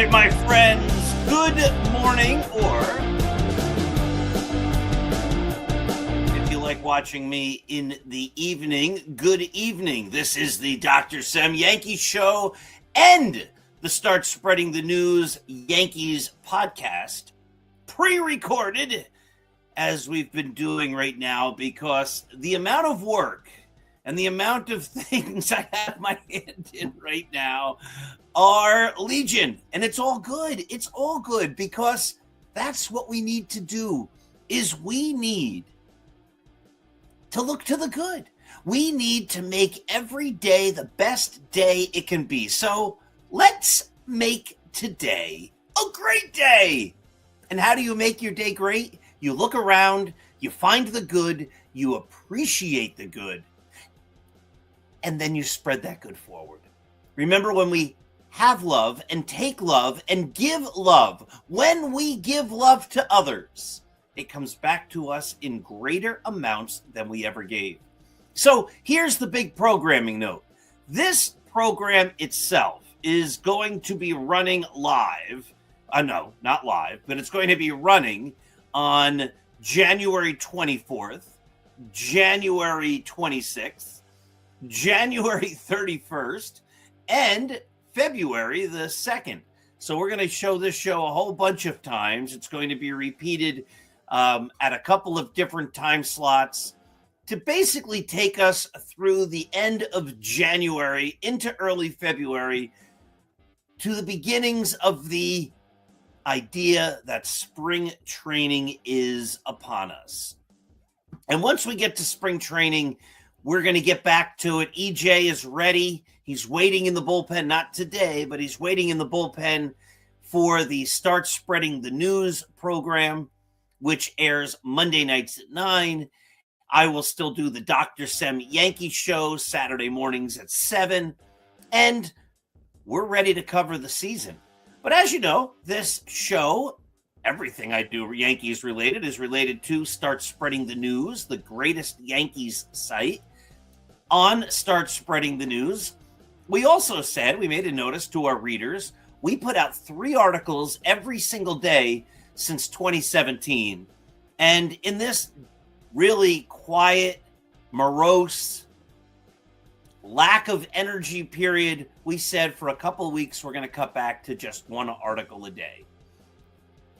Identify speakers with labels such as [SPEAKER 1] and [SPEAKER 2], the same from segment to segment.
[SPEAKER 1] right, my friends, good morning, or if you like watching me in the evening, good evening. This is the Dr. Sem Yankees Show and the Start Spreading the News Yankees podcast, pre-recorded, as we've been doing right now, because the amount of work and the amount of things I have my hand in right now are legion. And it's all good. It's all good, because that's what we need to do, is we need to look to the good. We need to make every day the best day it can be. So let's make today a great day. And how do you make your day great? You look around, you find the good, you appreciate the good, and then you spread that good forward. Remember, when we have love and take love and give love, when we give love to others, it comes back to us in greater amounts than we ever gave. So here's the big programming note. This program itself is going to be running live. No, not live, but it's going to be running on January 24th, January 26th, January 31st, and February the 2nd. So we're going to show this show a whole bunch of times. It's going to be repeated at a couple of different time slots to basically take us through the end of January into early February, to the beginnings of the idea that spring training is upon us. And once we get to spring training, we're going to get back to it. EJ is ready. He's waiting in the bullpen, not today, but he's waiting in the bullpen for the Start Spreading the News program, which airs Monday nights at 9. I will still do the Dr. Sem Yankees Show Saturday mornings at 7. And we're ready to cover the season. But as you know, this show, everything I do Yankees related, is related to Start Spreading the News, the greatest Yankees site. On Start Spreading the News, we also said, we made a notice to our readers, we put out 3 articles every single day since 2017. And in this really quiet, morose, lack of energy period, we said for a couple of weeks we're going to cut back to just 1 article a day.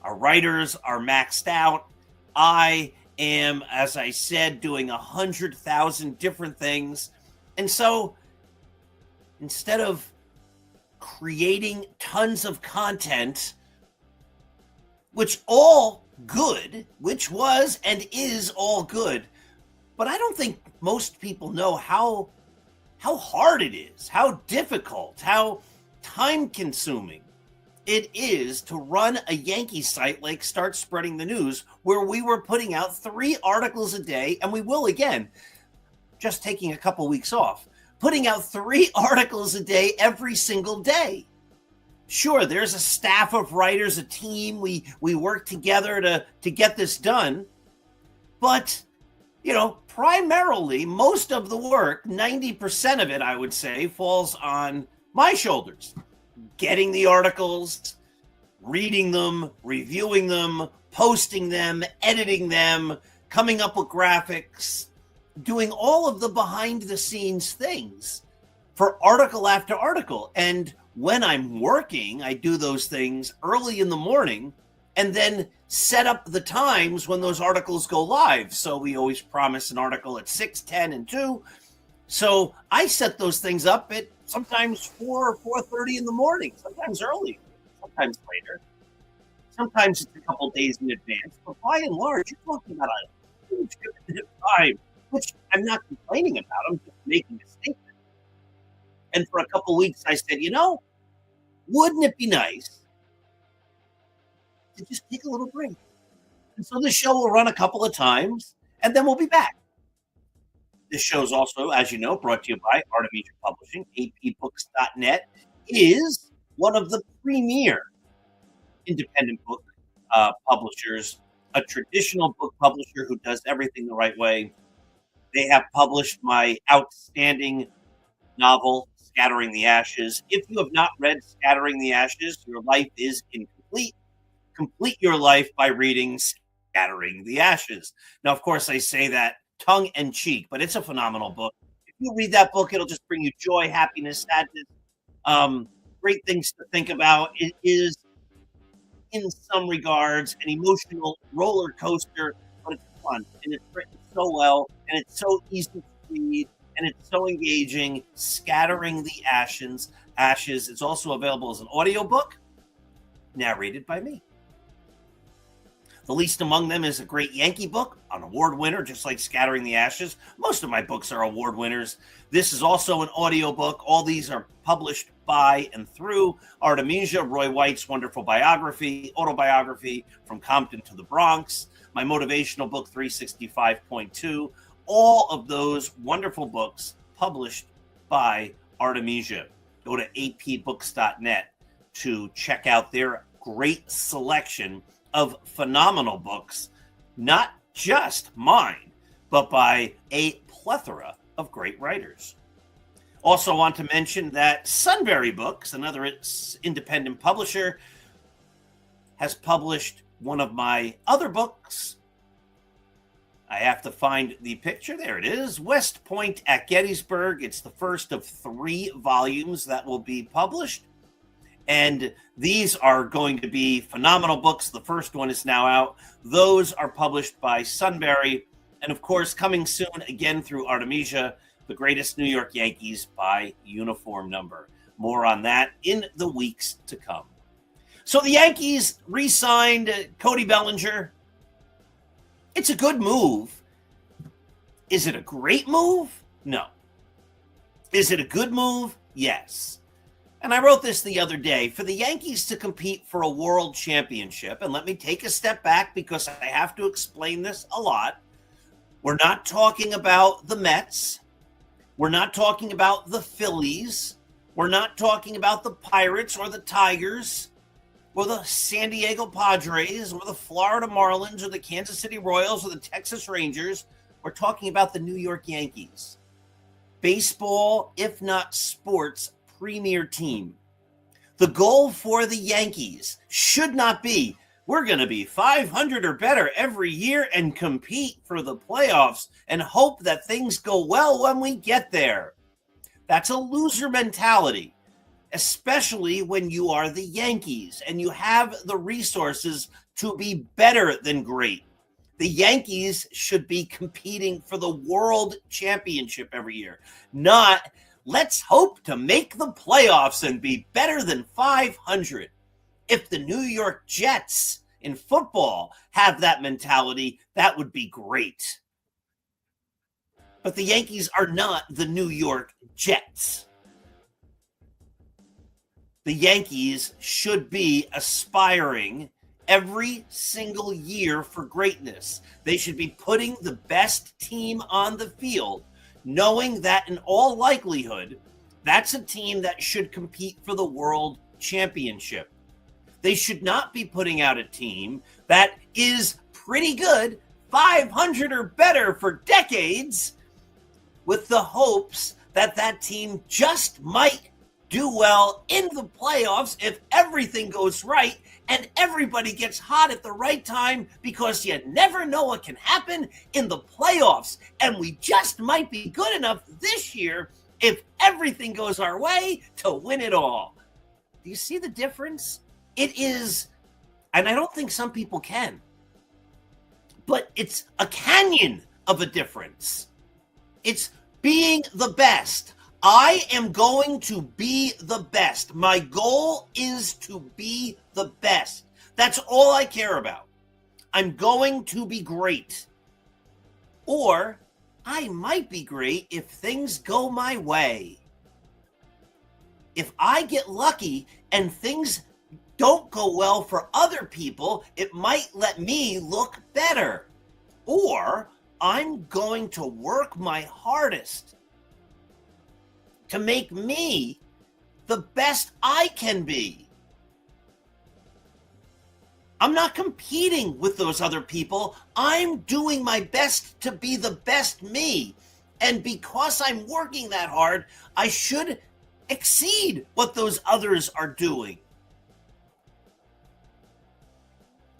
[SPEAKER 1] Our writers are maxed out. I am, as I said, doing 100,000 different things. And so instead of creating tons of content, which all good, which was and is all good, but I don't think most people know how hard it is, how difficult, how time-consuming it is to run a Yankee site like Start Spreading the News, where we were putting out 3 articles a day, and we will again, just taking a couple weeks off, putting out 3 articles a day every single day. Sure, there's a staff of writers, a team. We work together to get this done. But, primarily, most of the work, 90% of it, I would say, falls on my shoulders. Getting the articles, reading them, reviewing them, posting them, editing them, coming up with graphics, doing all of the behind-the-scenes things for article after article. And when I'm working, I do those things early in the morning and then set up the times when those articles go live. So we always promise an article at 6, 10, and 2. So I set those things up at sometimes 4 or 4:30 in the morning, sometimes early, sometimes later. Sometimes it's a couple days in advance. But by and large, you're talking about a huge commitment of time, which I'm not complaining about. I'm just making a statement. And for a couple weeks, I said, wouldn't it be nice to just take a little break? And so this show will run a couple of times, and then we'll be back. This show is also, as you know, brought to you by Artemisia Publishing. apbooks.net is one of the premier independent book publishers, a traditional book publisher who does everything the right way. They have published my outstanding novel, Scattering the Ashes. If you have not read Scattering the Ashes, your life is incomplete. Complete your life by reading Scattering the Ashes. Now, of course, I say that tongue in cheek, but it's a phenomenal book. If you read that book, it'll just bring you joy, happiness, sadness, um, great things to think about. It is, in some regards, an emotional roller coaster, but it's fun and it's written so well and it's so easy to read and it's so engaging. Scattering the Ashes. It's also available as an audiobook narrated by me. The least among them is a great Yankee book, an award winner, just like Scattering the Ashes. Most of my books are award winners. This is also an audiobook. All these are published by and through Artemisia, Roy White's wonderful autobiography, From Compton to the Bronx, my motivational book, 365.2. All of those wonderful books published by Artemisia. Go to apbooks.net to check out their great selection of phenomenal books, not just mine, but by a plethora of great writers. Also want to mention that Sunbury Books, another independent publisher, has published one of my other books. I have to find the picture. There it is. West Point at Gettysburg. It's the first of 3 volumes that will be published. And these are going to be phenomenal books. The first one is now out. Those are published by Sunbury. And of course, coming soon again through Artemisia, The Greatest New York Yankees by Uniform Number. More on that in the weeks to come. So the Yankees re-signed Cody Bellinger. It's a good move. Is it a great move? No. Is it a good move? Yes. And I wrote this the other day, for the Yankees to compete for a world championship, and let me take a step back because I have to explain this a lot. We're not talking about the Mets. We're not talking about the Phillies. We're not talking about the Pirates or the Tigers or the San Diego Padres or the Florida Marlins or the Kansas City Royals or the Texas Rangers. We're talking about the New York Yankees. Baseball, if not sports, premier team. The goal for the Yankees should not be, we're going to be 500 or better every year and compete for the playoffs and hope that things go well when we get there. That's a loser mentality, especially when you are the Yankees and you have the resources to be better than great. The Yankees should be competing for the world championship every year, not let's hope to make the playoffs and be better than 500. If the New York Jets in football have that mentality, that would be great. But the Yankees are not the New York Jets. The Yankees should be aspiring every single year for greatness. They should be putting the best team on the field, knowing that in all likelihood, that's a team that should compete for the world championship. They should not be putting out a team that is pretty good, 500 or better for decades, with the hopes that that team just might do well in the playoffs if everything goes right and everybody gets hot at the right time, because you never know what can happen in the playoffs. And we just might be good enough this year, if everything goes our way, to win it all. Do you see the difference? It is, and I don't think some people can, but it's a canyon of a difference. It's being the best. I am going to be the best. My goal is to be the best. That's all I care about. I'm going to be great. Or I might be great if things go my way. If I get lucky and things don't go well for other people, it might let me look better. Or I'm going to work my hardest to make me the best I can be. I'm not competing with those other people. I'm doing my best to be the best me. And because I'm working that hard, I should exceed what those others are doing.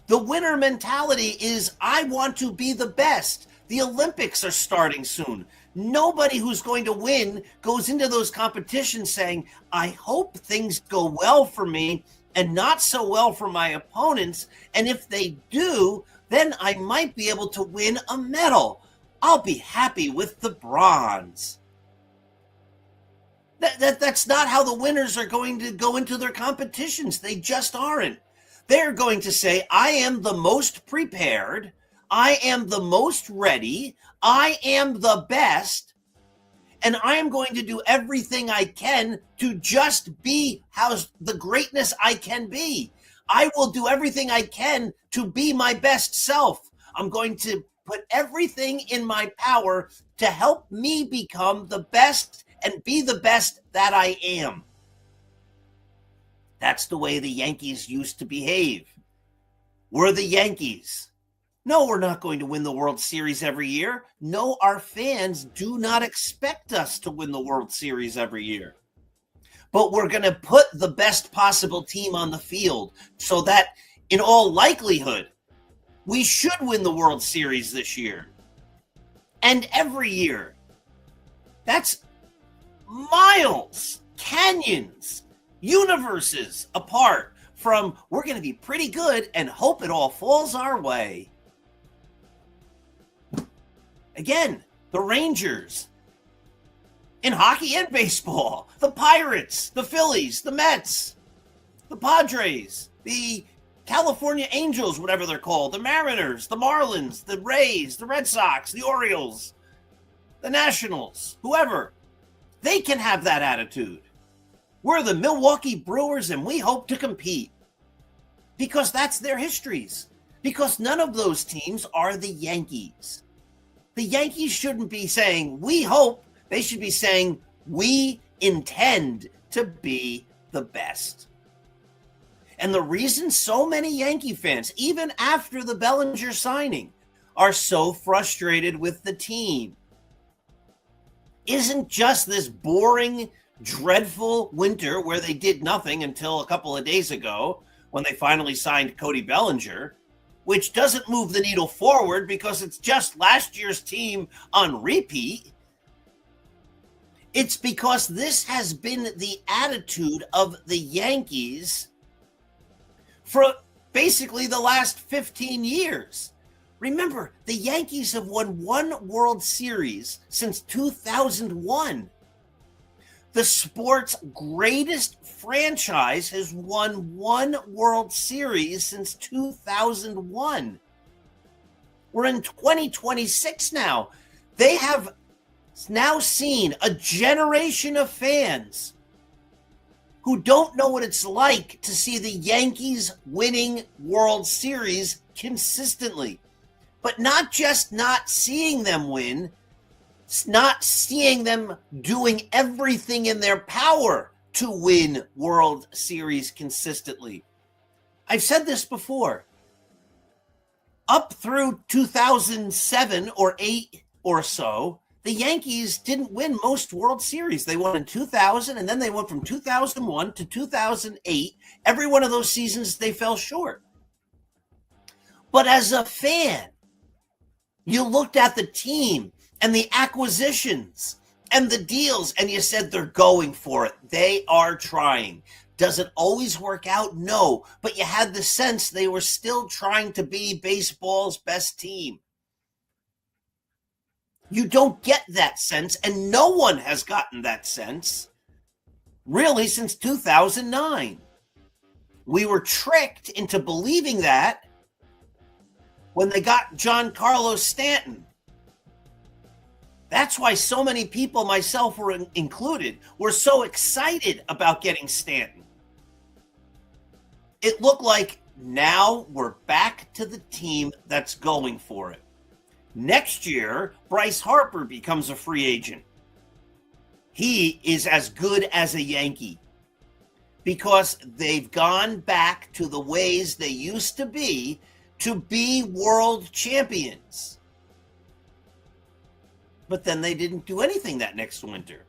[SPEAKER 1] The winner mentality is, I want to be the best. The Olympics are starting soon. Nobody who's going to win goes into those competitions saying, I hope things go well for me and not so well for my opponents. And if they do, then I might be able to win a medal. I'll be happy with the bronze. That's not how the winners are going to go into their competitions. They just aren't. They're going to say, I am the most prepared. I am the most ready. I am the best. And I am going to do everything I can to just be the greatness I can be. I will do everything I can to be my best self. I'm going to put everything in my power to help me become the best and be the best that I am. That's the way the Yankees used to behave. We're the Yankees. No, we're not going to win the World Series every year. No, our fans do not expect us to win the World Series every year. But we're going to put the best possible team on the field so that, in all likelihood, we should win the World Series this year. And every year. That's miles, canyons, universes apart from we're going to be pretty good and hope it all falls our way. Again, the Rangers in hockey and baseball, the Pirates, the Phillies, the Mets, the Padres, the California Angels, whatever they're called, the Mariners, the Marlins, the Rays, the Red Sox, the Orioles, the Nationals, whoever. They can have that attitude. We're the Milwaukee Brewers and we hope to compete because that's their histories. Because none of those teams are the Yankees. The Yankees shouldn't be saying, we hope. They should be saying, we intend to be the best. And the reason so many Yankee fans, even after the Bellinger signing, are so frustrated with the team isn't just this boring, dreadful winter where they did nothing until a couple of days ago when they finally signed Cody Bellinger, which doesn't move the needle forward because it's just last year's team on repeat. It's because this has been the attitude of the Yankees for basically the last 15 years. Remember, the Yankees have won one World Series since 2001. The sport's greatest franchise has won one World Series since 2001. We're in 2026 now. They have now seen a generation of fans who don't know what it's like to see the Yankees winning World Series consistently. But not just not seeing them win, not seeing them doing everything in their power to win World Series consistently. I've said this before. Up through 2007 or 8 or so, the Yankees didn't win most World Series. They won in 2000, and then they went from 2001 to 2008. Every one of those seasons, they fell short. But as a fan, you looked at the team and the acquisitions and the deals, and you said they're going for it. They are trying. Does it always work out? No. But you had the sense they were still trying to be baseball's best team. You don't get that sense, and no one has gotten that sense, really, since 2009. We were tricked into believing that when they got Giancarlo Stanton. That's why so many people, myself included, were so excited about getting Stanton. It looked like now we're back to the team that's going for it. Next year, Bryce Harper becomes a free agent. He is as good as a Yankee because they've gone back to the ways they used to be world champions. But then they didn't do anything that next winter.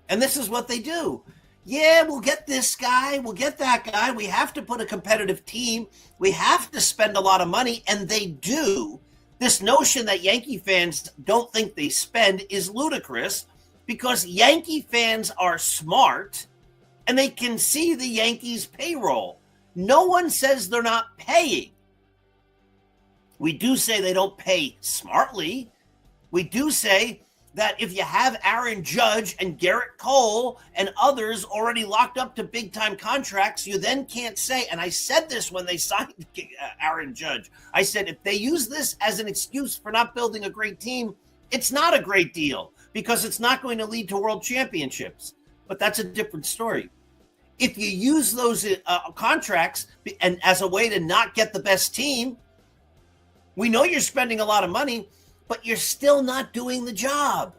[SPEAKER 1] And this is what they do. Yeah, we'll get this guy, we'll get that guy. We have to put a competitive team. We have to spend a lot of money, and they do. This notion that Yankee fans don't think they spend is ludicrous because Yankee fans are smart and they can see the Yankees' payroll. No one says they're not paying. We do say they don't pay smartly. We do say that if you have Aaron Judge and Garrett Cole and others already locked up to big-time contracts, you then can't say, and I said this when they signed Aaron Judge, I said if they use this as an excuse for not building a great team, it's not a great deal because it's not going to lead to world championships. But that's a different story. If you use those contracts and as a way to not get the best team, we know you're spending a lot of money, but you're still not doing the job.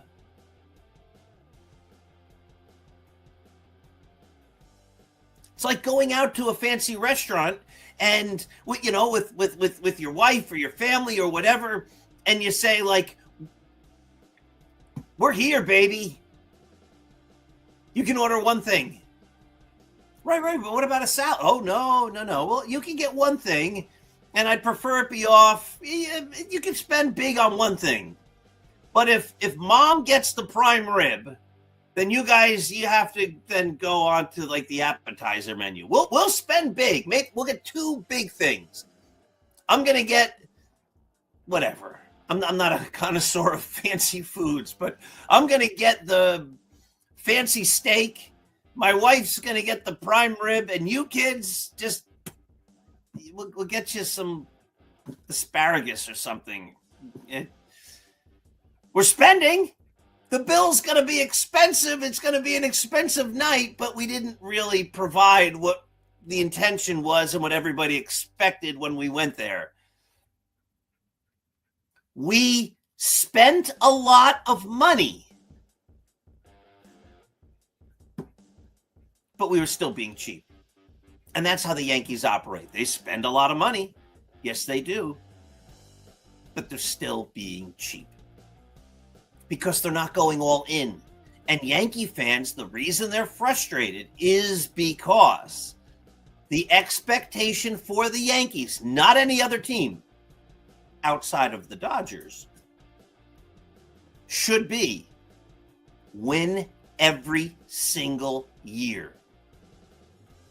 [SPEAKER 1] It's like going out to a fancy restaurant and with your wife or your family or whatever, and you say like, "We're here, baby. You can order one thing." Right, but what about a salad? Oh, no. Well, you can get one thing, and I'd prefer it be off. You can spend big on one thing. But if mom gets the prime rib, then you have to then go on to like the appetizer menu. We'll spend big. Maybe we'll get two big things. I'm going to get whatever. I'm not a connoisseur of fancy foods, but I'm going to get the fancy steak. My wife's going to get the prime rib, and you kids we'll get you some asparagus or something. We're spending. The bill's going to be expensive. It's going to be an expensive night, but we didn't really provide what the intention was and what everybody expected when we went there. We spent a lot of money, but we were still being cheap. And that's how the Yankees operate. They spend a lot of money. Yes, they do. But they're still being cheap because they're not going all in. And Yankee fans, the reason they're frustrated is because the expectation for the Yankees, not any other team outside of the Dodgers, should be win every single year.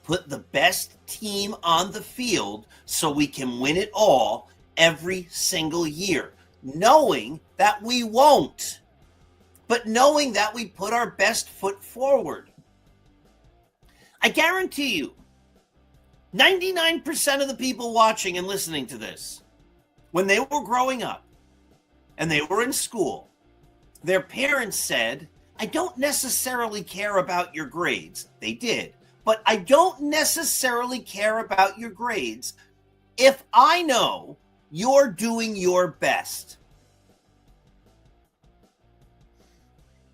[SPEAKER 1] Put the best team on the field so we can win it all every single year, knowing that we won't, but knowing that we put our best foot forward. I guarantee you, 99% of the people watching and listening to this, when they were growing up and they were in school, their parents said, "I don't necessarily care about your grades." They did. But I don't necessarily care about your grades if I know you're doing your best.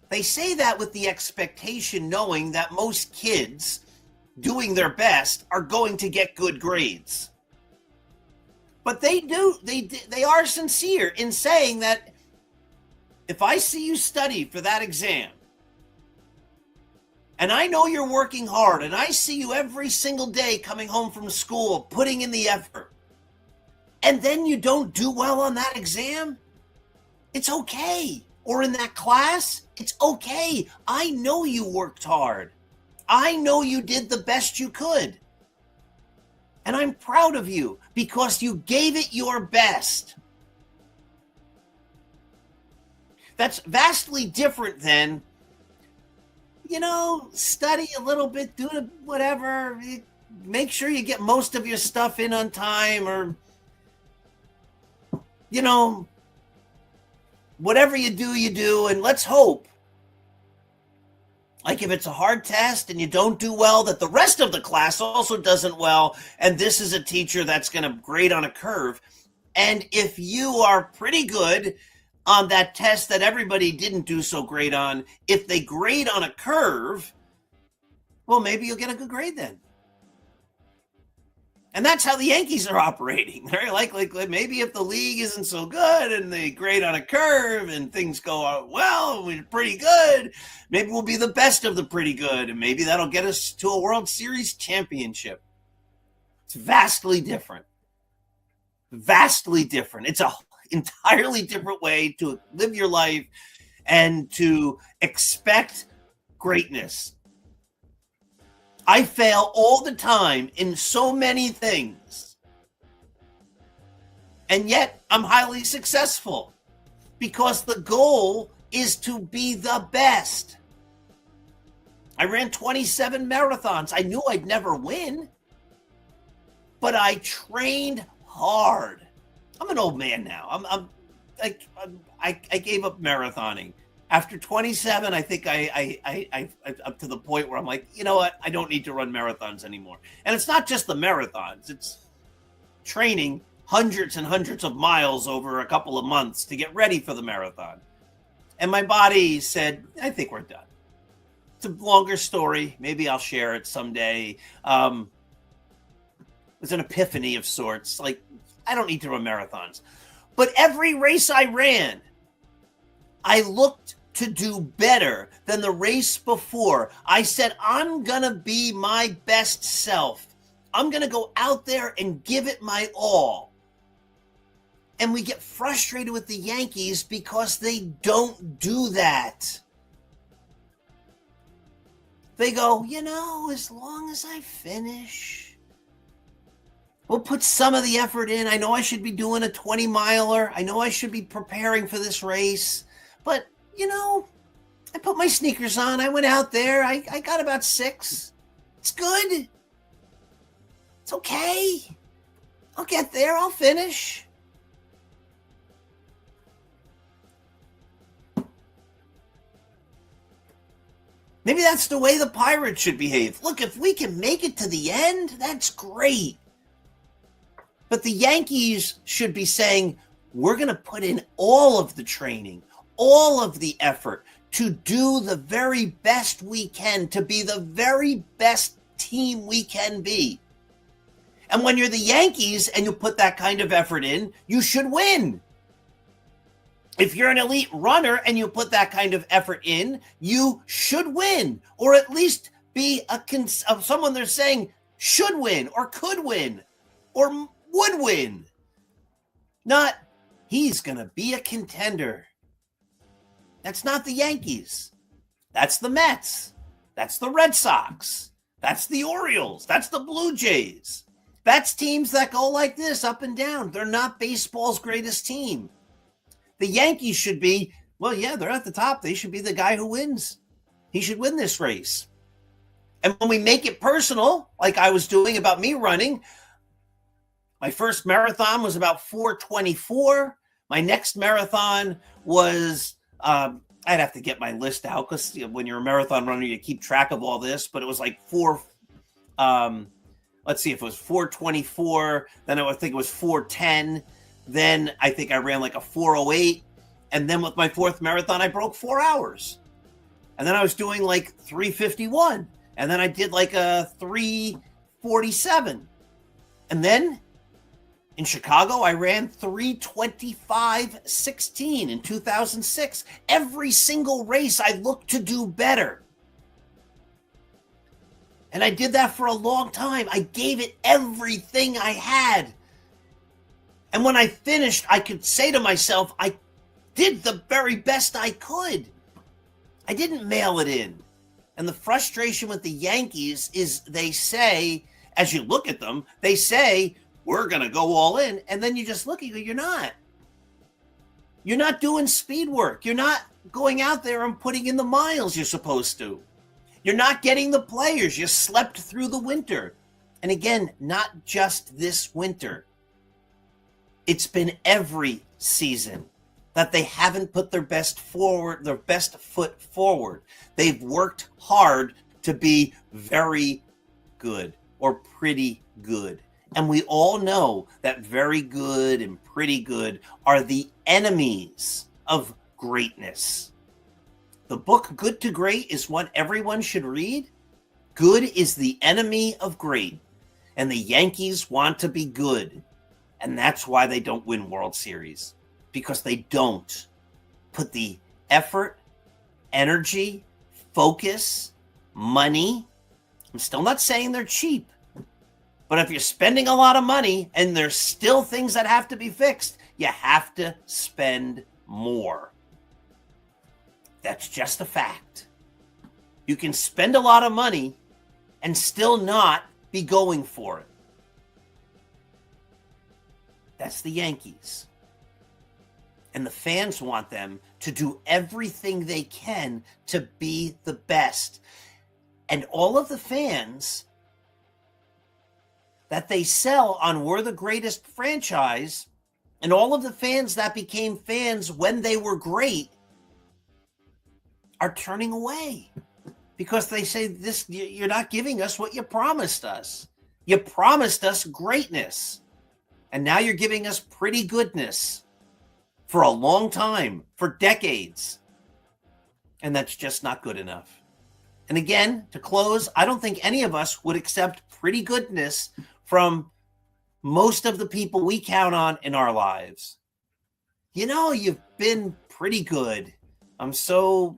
[SPEAKER 1] They say that with the expectation, knowing that most kids doing their best are going to get good grades. But they are sincere in saying that if I see you study for that exam, and I know you're working hard, and I see you every single day coming home from school, putting in the effort, and then you don't do well on that exam, it's okay. Or in that class, it's okay. I know you worked hard. I know you did the best you could. And I'm proud of you because you gave it your best. That's vastly different than, study a little bit, do whatever, make sure you get most of your stuff in on time, or, whatever you do, and let's hope, like if it's a hard test and you don't do well, that the rest of the class also doesn't well, and this is a teacher that's going to grade on a curve. And if you are pretty good on that test that everybody didn't do so great on, if they grade on a curve, well, maybe you'll get a good grade then. And that's how the Yankees are operating. They're like maybe if the league isn't so good and they grade on a curve and things go out well, we're pretty good, maybe we'll be the best of the pretty good, and maybe that'll get us to a World Series championship. It's vastly different. Vastly different. It's a entirely different way to live your life and to expect greatness. I fail all the time in so many things. And yet I'm highly successful because the goal is to be the best. I ran 27 marathons. I knew I'd never win, but I trained hard. I'm an old man now. I gave up marathoning. After 27, I think I up to the point where I'm like, you know what? I don't need to run marathons anymore. And it's not just the marathons. It's training hundreds and hundreds of miles over a couple of months to get ready for the marathon. And my body said, I think we're done. It's a longer story. Maybe I'll share it someday. It was an epiphany of sorts. Like, I don't need to run marathons. But every race I ran, I looked to do better than the race before. I said, I'm going to be my best self. I'm going to go out there and give it my all. And we get frustrated with the Yankees because they don't do that. They go, as long as I finish, we'll put some of the effort in. I know I should be doing a 20-miler. I know I should be preparing for this race. But, I put my sneakers on. I went out there. I got about 6. It's good. It's okay. I'll get there. I'll finish. Maybe that's the way the Pirates should behave. Look, if we can make it to the end, that's great. But the Yankees should be saying, we're going to put in all of the training, all of the effort to do the very best we can, to be the very best team we can be. And when you're the Yankees and you put that kind of effort in, you should win. If you're an elite runner and you put that kind of effort in, you should win, or at least be someone they're saying should win or could win or would win. Not, he's going to be a contender. That's not the Yankees. That's the Mets. That's the Red Sox. That's the Orioles. That's the Blue Jays. That's teams that go like this, up and down. They're not baseball's greatest team. The Yankees should be, they're at the top. They should be the guy who wins. He should win this race. And when we make it personal, like I was doing about me running, my first marathon was about 4:24. My next marathon was, I'd have to get my list out because when you're a marathon runner, you keep track of all this. But it was like let's see if it was 4:24. Then I think it was 4:10. Then I think I ran like a 4:08. And then with my fourth marathon, I broke 4 hours. And then I was doing like 3:51. And then I did like a 3:47. And then in Chicago, I ran 3:25:16 in 2006. Every single race, I looked to do better. And I did that for a long time. I gave it everything I had. And when I finished, I could say to myself, I did the very best I could. I didn't mail it in. And the frustration with the Yankees is they say, as you look at them, they say, we're going to go all in. And then you just look at you, you're not. You're not doing speed work. You're not going out there and putting in the miles you're supposed to. You're not getting the players. You slept through the winter. And again, not just this winter. It's been every season that they haven't put their best foot forward. They've worked hard to be very good or pretty good. And we all know that very good and pretty good are the enemies of greatness. The book Good to Great is what everyone should read. Good is the enemy of great. And the Yankees want to be good. And that's why they don't win World Series, because they don't put the effort, energy, focus, money. I'm still not saying they're cheap, but if you're spending a lot of money and there's still things that have to be fixed, you have to spend more. That's just a fact. You can spend a lot of money and still not be going for it. That's the Yankees. And the fans want them to do everything they can to be the best. And all of the fans that they sell on We're the Greatest franchise, and all of the fans that became fans when they were great, are turning away because they say, "This, you're not giving us what you promised us. You promised us greatness. And now you're giving us pretty goodness for a long time, for decades." And that's just not good enough. And again, to close, I don't think any of us would accept pretty goodness from most of the people we count on in our lives. You know, you've been pretty good. I'm so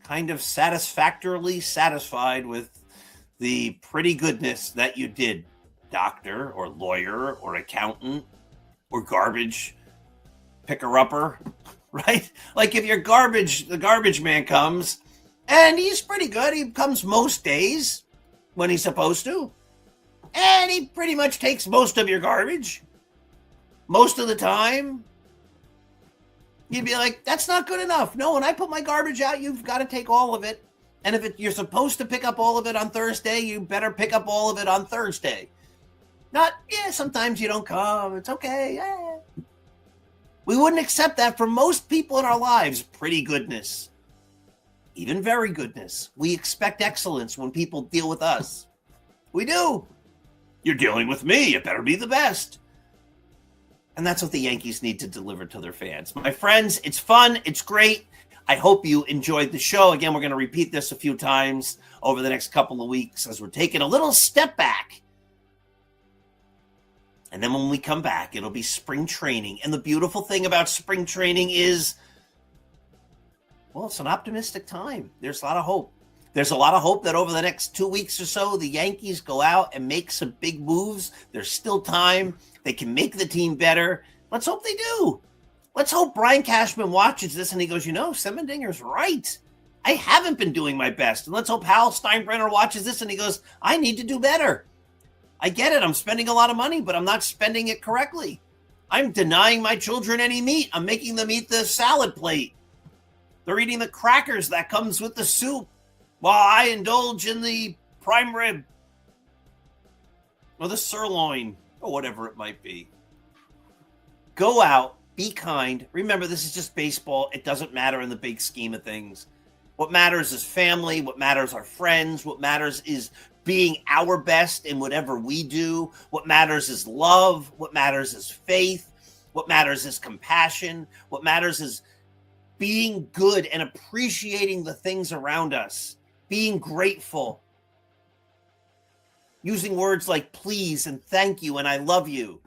[SPEAKER 1] kind of satisfactorily satisfied with the pretty goodness that you did, doctor or lawyer or accountant or garbage picker-upper, right? Like if you're garbage, the garbage man comes and he's pretty good. He comes most days when he's supposed to. And he pretty much takes most of your garbage most of the time. You'd be like, that's not good enough. No, when I put my garbage out, you've got to take all of it. And if you're supposed to pick up all of it on Thursday, you better pick up all of it on Thursday. Not, sometimes you don't come. It's okay. Yeah. We wouldn't accept that from most people in our lives. Pretty goodness. Even very goodness. We expect excellence when people deal with us. We do. You're dealing with me. You better be the best. And that's what the Yankees need to deliver to their fans. My friends, it's fun. It's great. I hope you enjoyed the show. Again, we're going to repeat this a few times over the next couple of weeks as we're taking a little step back. And then when we come back, it'll be spring training. And the beautiful thing about spring training is, well, it's an optimistic time. There's a lot of hope. There's a lot of hope that over the next 2 weeks or so, the Yankees go out and make some big moves. There's still time. They can make the team better. Let's hope they do. Let's hope Brian Cashman watches this and he goes, Semendinger's right. I haven't been doing my best. And let's hope Hal Steinbrenner watches this and he goes, I need to do better. I get it. I'm spending a lot of money, but I'm not spending it correctly. I'm denying my children any meat. I'm making them eat the salad plate. They're eating the crackers that comes with the soup while I indulge in the prime rib or the sirloin or whatever it might be. Go out, be kind. Remember, this is just baseball. It doesn't matter in the big scheme of things. What matters is family. What matters are friends. What matters is being our best in whatever we do. What matters is love. What matters is faith. What matters is compassion. What matters is being good and appreciating the things around us. Being grateful. Using words like please and thank you and I love you.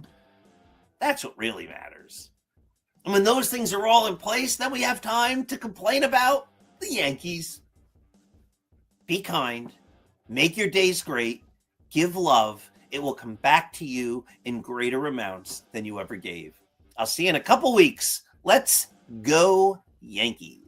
[SPEAKER 1] That's what really matters. And when those things are all in place, then we have time to complain about the Yankees. Be kind. Make your days great. Give love. It will come back to you in greater amounts than you ever gave. I'll see you in a couple weeks. Let's go Yankees.